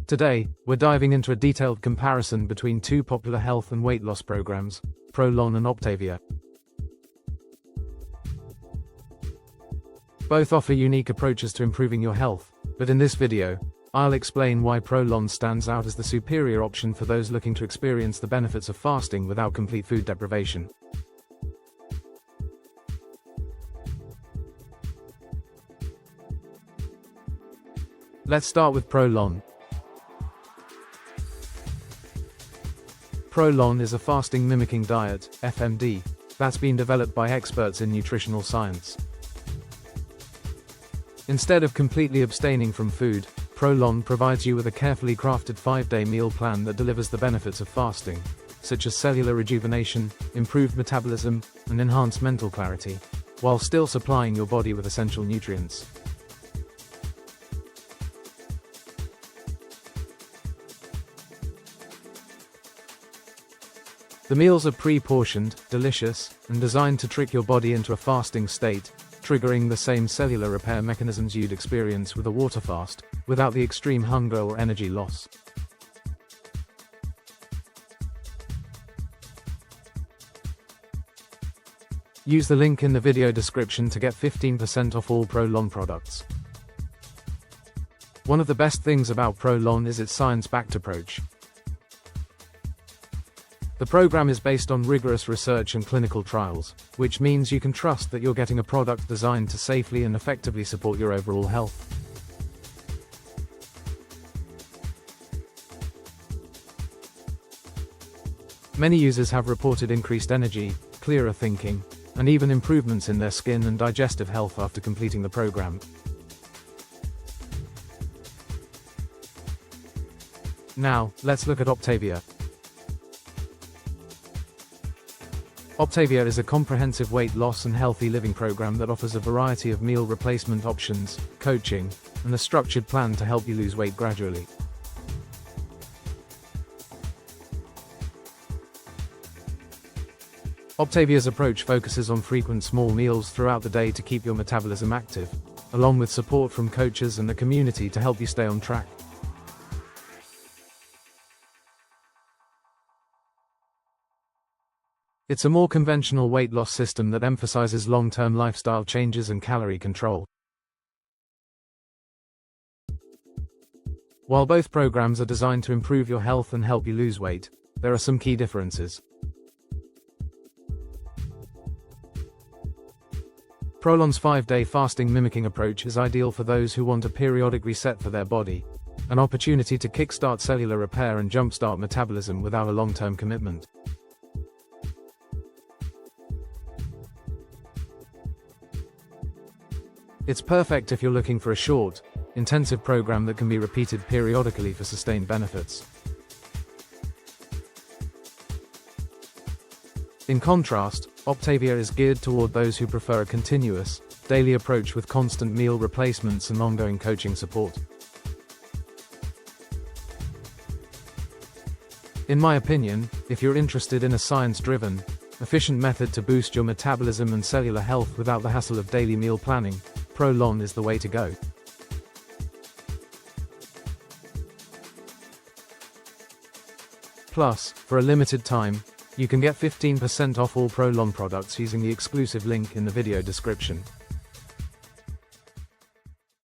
Today, we're diving into a detailed comparison between two popular health and weight loss programs, ProLon and Optavia. Both offer unique approaches to improving your health, but in this video, I'll explain why ProLon stands out as the superior option for those looking to experience the benefits of fasting without complete food deprivation. Let's start with ProLon. ProLon is a fasting mimicking diet, FMD, that's been developed by experts in nutritional science. Instead of completely abstaining from food, ProLon provides you with a carefully crafted 5-day meal plan that delivers the benefits of fasting, such as cellular rejuvenation, improved metabolism, and enhanced mental clarity, while still supplying your body with essential nutrients. The meals are pre-portioned, delicious, and designed to trick your body into a fasting state, triggering the same cellular repair mechanisms you'd experience with a water fast, without the extreme hunger or energy loss. Use the link in the video description to get 15% off all ProLon products. One of the best things about ProLon is its science-backed approach. The program is based on rigorous research and clinical trials, which means you can trust that you're getting a product designed to safely and effectively support your overall health. Many users have reported increased energy, clearer thinking, and even improvements in their skin and digestive health after completing the program. Now, let's look at Optavia. Optavia is a comprehensive weight loss and healthy living program that offers a variety of meal replacement options, coaching, and a structured plan to help you lose weight gradually. Optavia's approach focuses on frequent small meals throughout the day to keep your metabolism active, along with support from coaches and the community to help you stay on track. It's a more conventional weight loss system that emphasizes long-term lifestyle changes and calorie control. While both programs are designed to improve your health and help you lose weight, there are some key differences. ProLon's 5-day fasting mimicking approach is ideal for those who want a periodic reset for their body, an opportunity to kickstart cellular repair and jumpstart metabolism without a long-term commitment. It's perfect if you're looking for a short, intensive program that can be repeated periodically for sustained benefits. In contrast, Optavia is geared toward those who prefer a continuous, daily approach with constant meal replacements and ongoing coaching support. In my opinion, if you're interested in a science-driven, efficient method to boost your metabolism and cellular health without the hassle of daily meal planning, ProLon is the way to go. Plus, for a limited time, you can get 15% off all ProLon products using the exclusive link in the video description.